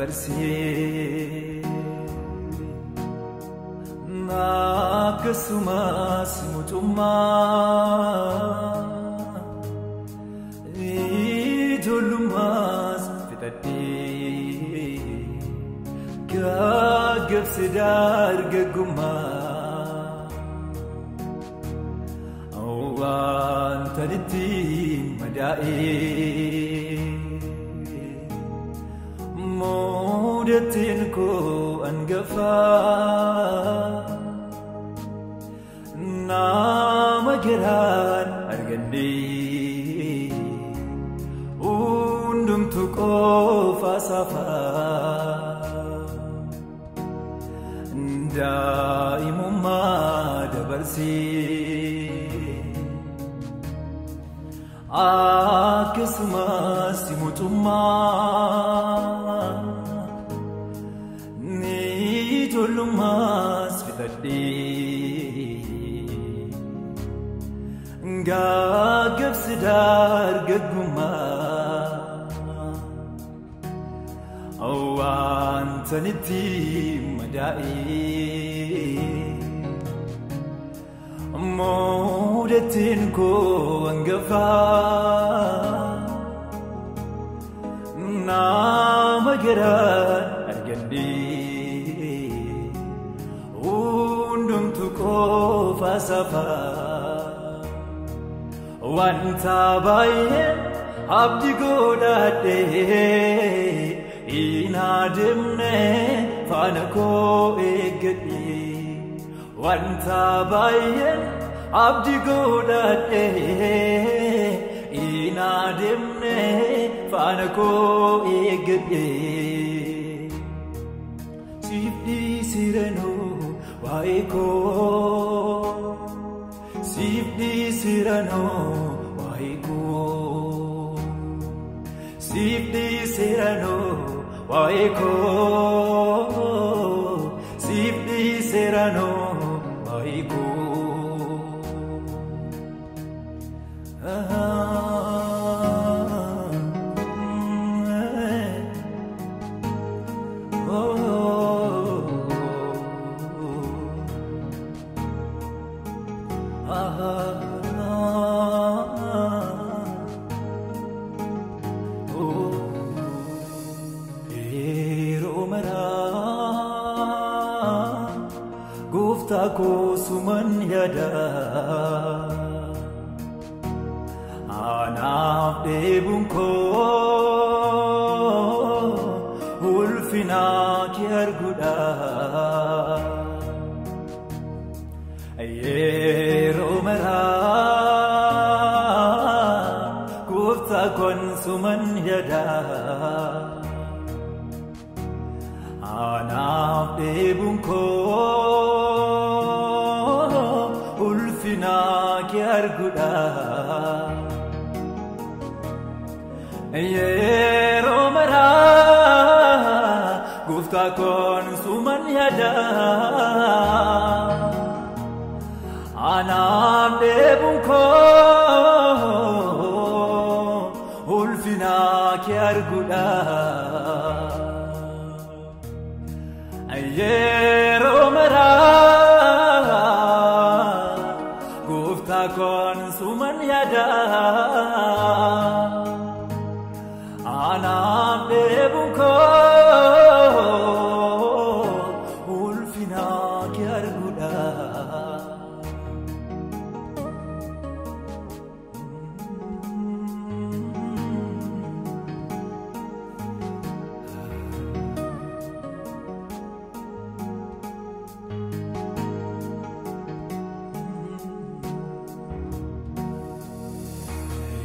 dabarsee akkasumas mootummaa ijoollummaas fixadhee gaggabse dargaggummaa wanta ittiin madaa'ee muudatiin koo hangafaa nama garaan argannee hundumtu qofa safaa daa'imummaa dabarsee akkasumas mootummaa ijoollummaas fixadhee gaggabse dargaggummaa wanta ittiin madaa'ee muudatiin koo hangafaa nama garaan argannee hundumtu qofa safaa wanta baay'ee abdii godhadhee hin adeemne faana koo eeggadhee wanta baay'ee abdii godhadhee hin adeemne faana koo eeggadhee siif dhiisiranoo waa'ee koo siif dhiisiranoo waa'ee koo siif dhiisiranoo waa'ee koo siif dhiisiranoo waa'ee koo Gooftaa suman yada anaaf dheebuun koo ulfina kee arguudha yeroo maraa Gooftaa suman yada anaaf dheebuun koo ulfina kee arguudha yeroo maraa Gooftaa suman yada anaaf dheebuun koo ulfina kee arguudha yeroo maraa Gooftaa suman yada anaaf dheebuun koo ulfina kee arguudha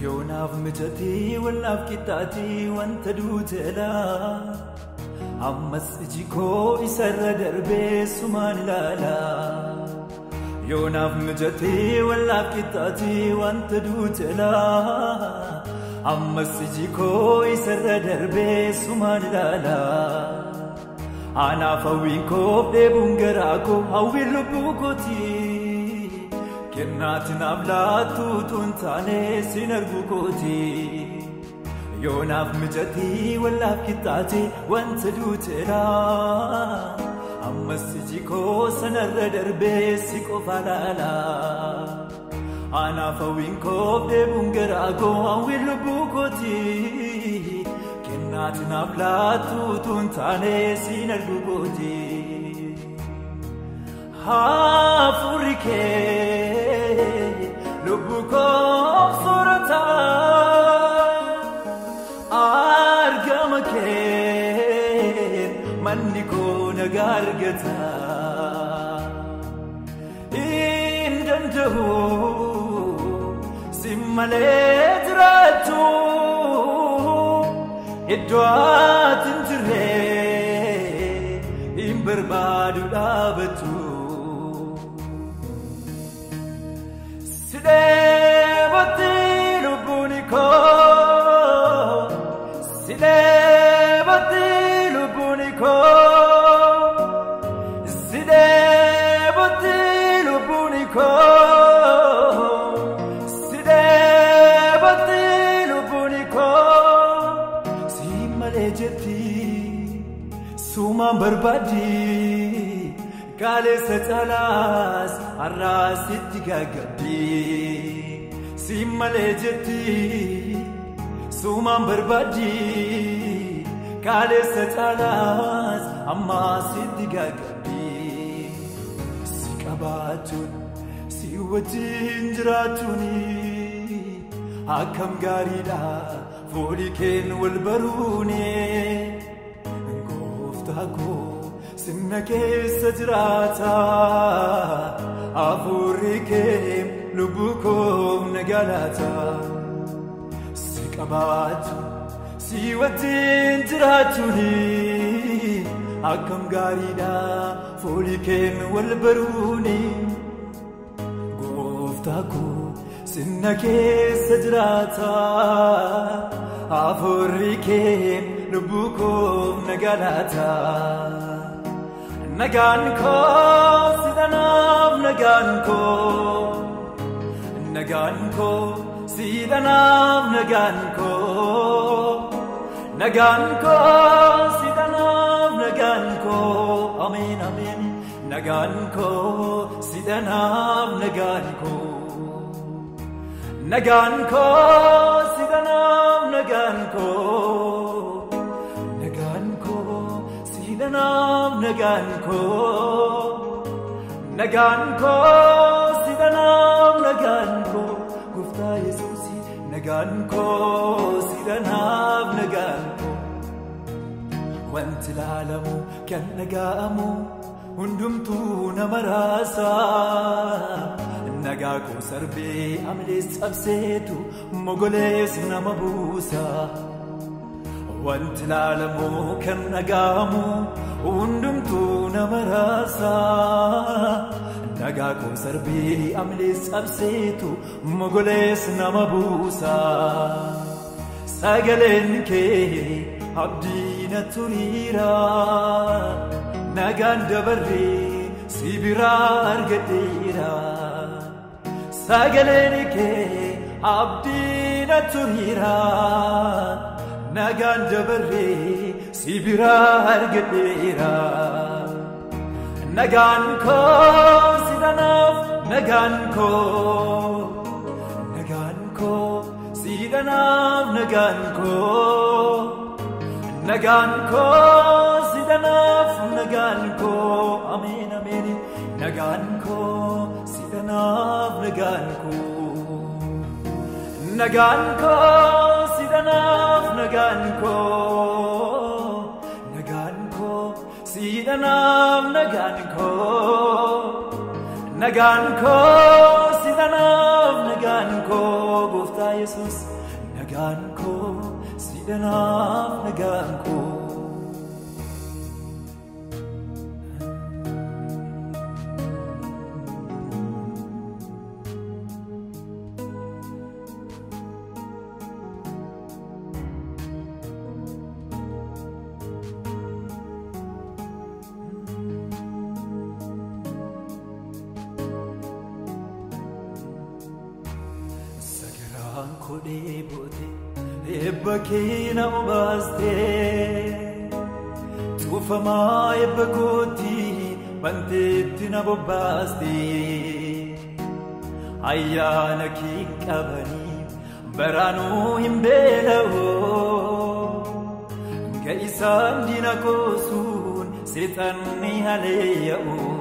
yoonaaf mijatii walnaaf qixxaatii wanta duuteela ammas iji koo isarra darbee sumaan ilaala yoonaaf mijatii walnaaf qixxaatii wanta duuteela ammas iji koo isarra darbee sumaan ilaala anaaf hawwiin koo dheebuun garaa koo hawwiin lubbuu kootii Kennaatiin ablaatu tuntaane sin argu kooti yoonaaf mijatii wallaaf qixxaatee wanta duuteera ammas iji koo sanarra darbee si qofa laala anaaf hawwiin koo deebuun garaa koo hawwiin lubbuu kooti kennaati naaf laattu tuun taanee siin argu kooti hafuurri kee lubbuu koo soorata argama kee manni koo nagaa argata hin danda'u si malee jiraattu iddoo ati hin jirre hin barbaadu dhaabattu Sidebati lubuni ko Sidebati lubuni ko Sidebati lubuni ko Sidebati lubuni ko Simale jeti Suman barbadi Kale setalas arrasitti gagabdi Simale jeti Suman barbadi Kale setalas amma sitti gagabdi Si qabatun si wajjin jiraatuni Akkam gaariidha foolii keen wal baruuni Gooftaa koo Sinna keessa jiraata hafuurri kee lubbuu koo nagaa laata si qabaatu si wajjin jiraatuni akkam gaariidha foolii keen wal baruuni gooftaa koo sinna keessa jiraata hafuurri kee lubbuu koo nagaa laata Nagaan koo sidanaaf nagaan koo nagaan koo sidanaaf nagaan koo nagaan koo sidanaaf nagaan koo Amen Amen nagaan koo sidanaaf nagaan koo nagaan koo sidanaaf nagaan koo Sidanam nagaan ko sidanam nagaan ko Gooftaa Yesuusi nagaan ko sidanam nagaan ko wanti ilaalamu kan dhaga'amu hundumtuu nama raasa nagaa koo sarbee amalees cabseetu mogolees nama buusa wanti ilaalamu kan dhaga'amu hundumtuu nama raasa nagaa koo sarbee amalees cabseetu mogolees nama buusa sagaleen kee abdii na turiira nagaan dabarree si biraa argadheera sagaleen kee abdii na turiira nagaan dabarree si biraa argadheera nagaan koo sidanaaf nagaan koo sidanaaf nagaan koo nagaan koo sidanaaf nagaan koo Amen Amen nagaan koo sidanaaf nagaan koo nagaan koo sidanaaf nagaan koo nagaan koo sidanaaf nagaan koo nagaan koo sidanaaf nagaan koo Gooftaa Yesuus nagaan koo sidanaaf nagaan koo Ebbakina obaste Tufama ebbakoti Bantetina bobaste Ayana kikabani Barano himbelao Gaisan dina kosun Sitani haleyao